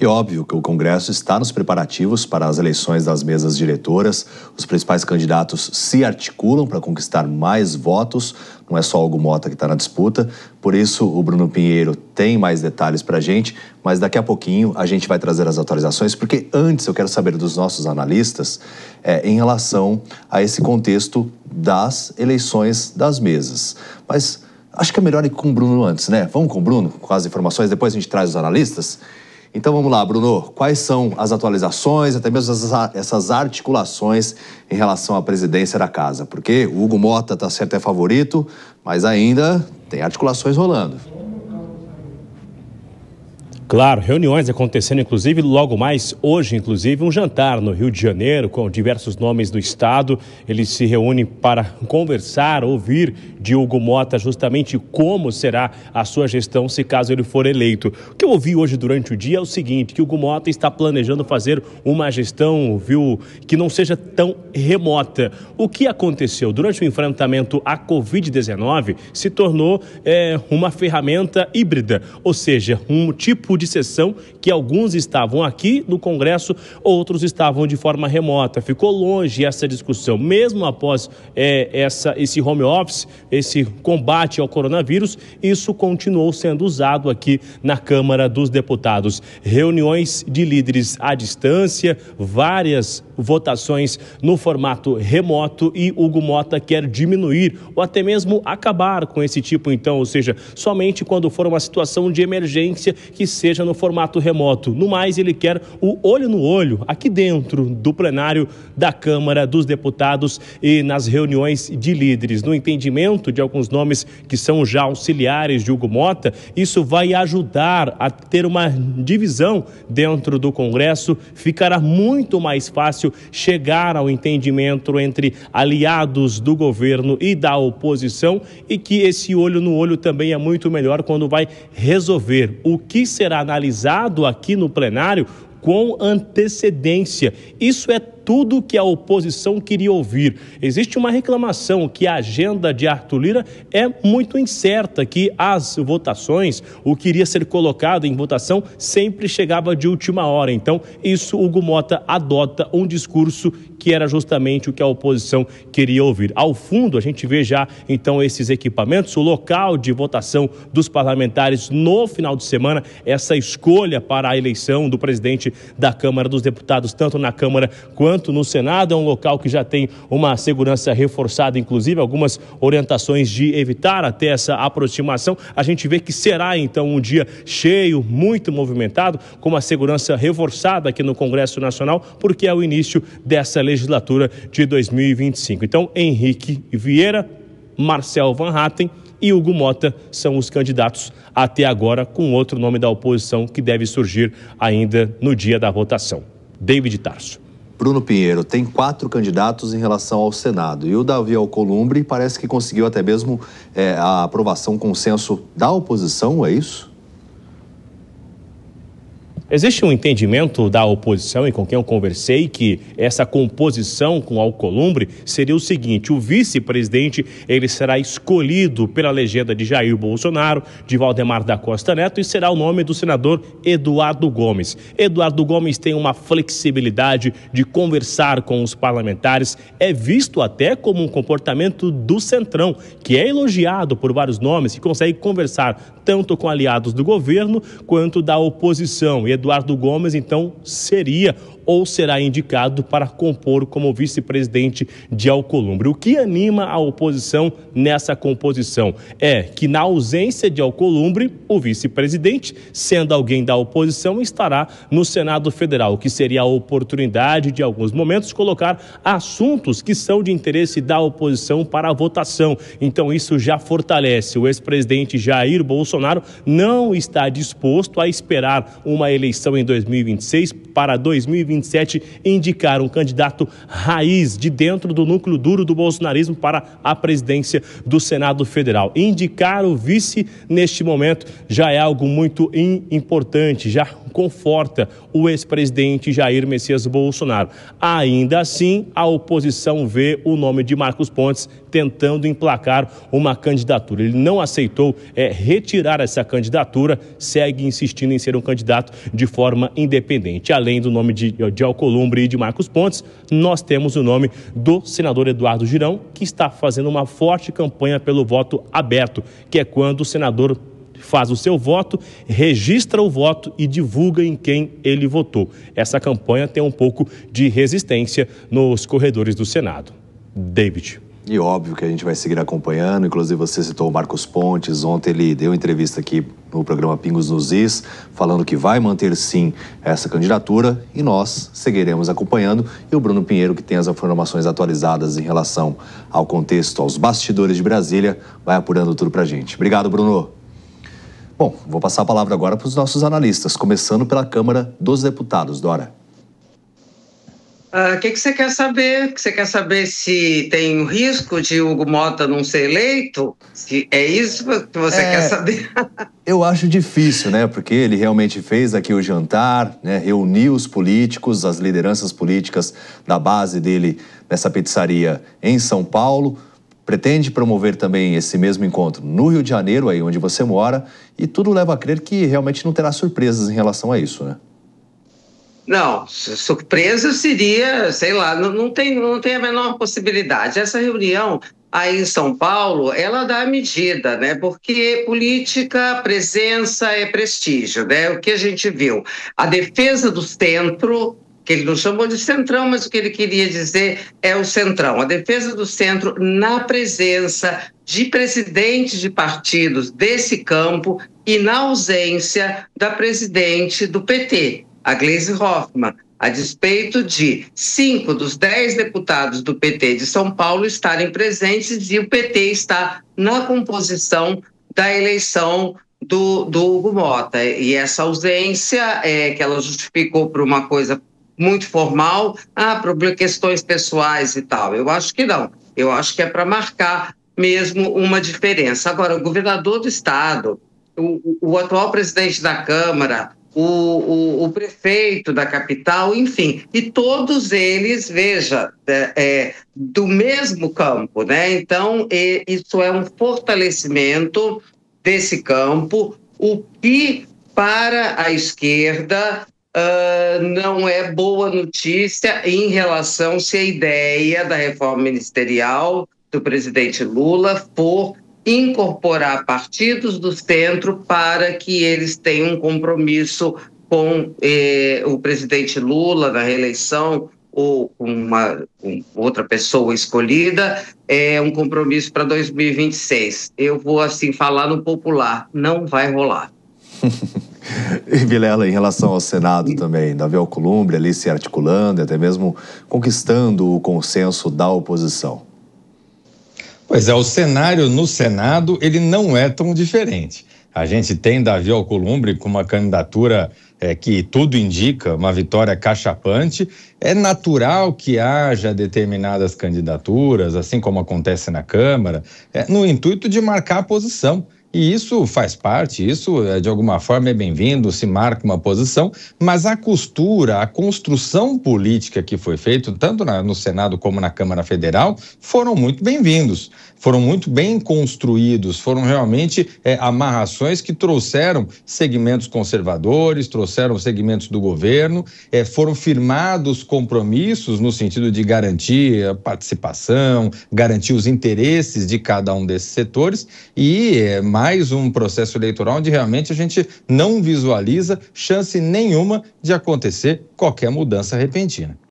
E óbvio que o Congresso está nos preparativos para as eleições das mesas diretoras. Os principais candidatos se articulam para conquistar mais votos. Não é só Hugo Motta que está na disputa. Por isso, o Bruno Pinheiro tem mais detalhes para a gente. Mas daqui a pouquinho a gente vai trazer as atualizações. Porque antes eu quero saber dos nossos analistas em relação a esse contexto das eleições das mesas. Mas acho que é melhor ir com o Bruno antes, né? Vamos com o Bruno, com as informações. Depois a gente traz os analistas. Então vamos lá, Bruno, quais são as atualizações, até mesmo essas articulações em relação à presidência da casa? Porque o Hugo Motta está certo, é favorito, mas ainda tem articulações rolando. Claro, reuniões acontecendo, inclusive, logo mais hoje, inclusive, um jantar no Rio de Janeiro com diversos nomes do Estado. Eles se reúnem para conversar, ouvir de Hugo Motta justamente como será a sua gestão se caso ele for eleito. O que eu ouvi hoje durante o dia é o seguinte, que o Hugo Motta está planejando fazer uma gestão, que não seja tão remota. O que aconteceu? Durante o enfrentamento à Covid-19, se tornou uma ferramenta híbrida, ou seja, um tipo de sessão que alguns estavam aqui no Congresso, outros estavam de forma remota. Ficou longe essa discussão. Mesmo após esse home office, esse combate ao coronavírus, isso continuou sendo usado aqui na Câmara dos Deputados. Reuniões de líderes à distância, várias votações no formato remoto e Hugo Motta quer diminuir ou até mesmo acabar com esse tipo, então, ou seja, somente quando for uma situação de emergência que seja no formato remoto. No mais, ele quer o olho no olho aqui dentro do plenário da Câmara dos Deputados e nas reuniões de líderes. No entendimento de alguns nomes que são já auxiliares de Hugo Motta, isso vai ajudar a ter uma divisão dentro do Congresso. Ficará muito mais fácil chegar ao entendimento entre aliados do governo e da oposição e que esse olho no olho também é muito melhor quando vai resolver o que será analisado aqui no plenário com antecedência. Isso é tudo que a oposição queria ouvir. Existe uma reclamação que a agenda de Arthur Lira é muito incerta, que as votações, o que iria ser colocado em votação, sempre chegava de última hora. Então, isso Hugo Motta adota um discurso que era justamente o que a oposição queria ouvir. Ao fundo, a gente vê já, então, esses equipamentos, o local de votação dos parlamentares no final de semana, essa escolha para a eleição do presidente da Câmara dos Deputados, tanto na Câmara quanto no Senado. É um local que já tem uma segurança reforçada, inclusive algumas orientações de evitar até essa aproximação. A gente vê que será, então, um dia cheio, muito movimentado, com uma segurança reforçada aqui no Congresso Nacional, porque é o início dessa legislatura de 2025. Então, Henrique Vieira, Marcel Van Hatten e Hugo Motta são os candidatos até agora, com outro nome da oposição que deve surgir ainda no dia da votação. David Tarso. Bruno Pinheiro, tem 4 candidatos em relação ao Senado e o Davi Alcolumbre parece que conseguiu até mesmo a aprovação, consenso da oposição, é isso? Existe um entendimento da oposição e com quem eu conversei que essa composição com Alcolumbre seria o seguinte: o vice-presidente ele será escolhido pela legenda de Jair Bolsonaro, de Valdemar da Costa Neto, e será o nome do senador Eduardo Gomes. Eduardo Gomes tem uma flexibilidade de conversar com os parlamentares, é visto até como um comportamento do Centrão, que é elogiado por vários nomes, que consegue conversar tanto com aliados do governo quanto da oposição. E Eduardo Gomes, então, seria ou será indicado para compor como vice-presidente de Alcolumbre. O que anima a oposição nessa composição é que, na ausência de Alcolumbre, o vice-presidente, sendo alguém da oposição, estará no Senado Federal, que seria a oportunidade de, em alguns momentos, colocar assuntos que são de interesse da oposição para a votação. Então, isso já fortalece. O ex-presidente Jair Bolsonaro não está disposto a esperar uma eleição em 2026 para 2025 2027, indicar um candidato raiz de dentro do núcleo duro do bolsonarismo para a presidência do Senado Federal. Indicar o vice neste momento já é algo muito importante, já conforta o ex-presidente Jair Messias Bolsonaro. Ainda assim, a oposição vê o nome de Marcos Pontes tentando emplacar uma candidatura. Ele não aceitou retirar essa candidatura, segue insistindo em ser um candidato de forma independente. Além do nome de Alcolumbre e de Marcos Pontes, nós temos o nome do senador Eduardo Girão, que está fazendo uma forte campanha pelo voto aberto, que é quando o senador faz o seu voto, registra o voto e divulga em quem ele votou. Essa campanha tem um pouco de resistência nos corredores do Senado. David. E óbvio que a gente vai seguir acompanhando, inclusive você citou o Marcos Pontes, ontem ele deu entrevista aqui no programa Pingos nos Is, falando que vai manter sim essa candidatura e nós seguiremos acompanhando. E o Bruno Pinheiro, que tem as informações atualizadas em relação ao contexto, aos bastidores de Brasília, vai apurando tudo pra gente. Obrigado, Bruno. Bom, vou passar a palavra agora para os nossos analistas, começando pela Câmara dos Deputados. Dora. O que você quer saber? Você quer saber se tem o risco de Hugo Mota não ser eleito? Se é isso que você quer saber? Eu acho difícil, né? Porque ele realmente fez aqui o jantar, né? Reuniu os políticos, as lideranças políticas da base dele nessa pizzaria em São Paulo. Pretende promover também esse mesmo encontro no Rio de Janeiro, aí onde você mora, e tudo leva a crer que realmente não terá surpresas em relação a isso, né? Não, surpresa seria, sei lá, não tem a menor possibilidade. Essa reunião aí em São Paulo, ela dá a medida, né? Porque política, presença é prestígio, né? O que a gente viu? A defesa do centro, que ele não chamou de centrão, mas o que ele queria dizer é o centrão. A defesa do centro na presença de presidentes de partidos desse campo e na ausência da presidente do PT, a Gleisi Hoffmann, a despeito de 5 dos 10 deputados do PT de São Paulo estarem presentes e o PT está na composição da eleição do Hugo Mota. E essa ausência, que ela justificou por uma coisa muito formal, por questões pessoais e tal. Eu acho que não. Eu acho que é para marcar mesmo uma diferença. Agora, o governador do estado, o atual presidente da Câmara, o prefeito da capital, enfim, e todos eles, veja, do mesmo campo, né? Então, isso é um fortalecimento desse campo, o que para a esquerda não é boa notícia em relação se a ideia da reforma ministerial do presidente Lula for incorporar partidos do centro para que eles tenham um compromisso com o presidente Lula na reeleição ou com outra pessoa escolhida, um compromisso para 2026. Eu vou assim falar no popular, não vai rolar. E Vilela, em relação ao Senado também, Davi Alcolumbre ali se articulando e até mesmo conquistando o consenso da oposição. Pois é, o cenário no Senado, ele não é tão diferente. A gente tem Davi Alcolumbre com uma candidatura que tudo indica, uma vitória cachapante. É natural que haja determinadas candidaturas, assim como acontece na Câmara, no intuito de marcar a posição. E isso faz parte, isso de alguma forma é bem-vindo, se marca uma posição, mas a costura, a construção política que foi feita, tanto no Senado como na Câmara Federal, foram muito bem-vindos, foram muito bem construídos, foram realmente amarrações que trouxeram segmentos conservadores, trouxeram segmentos do governo, foram firmados compromissos no sentido de garantir a participação, garantir os interesses de cada um desses setores e mais um processo eleitoral onde realmente a gente não visualiza chance nenhuma de acontecer qualquer mudança repentina.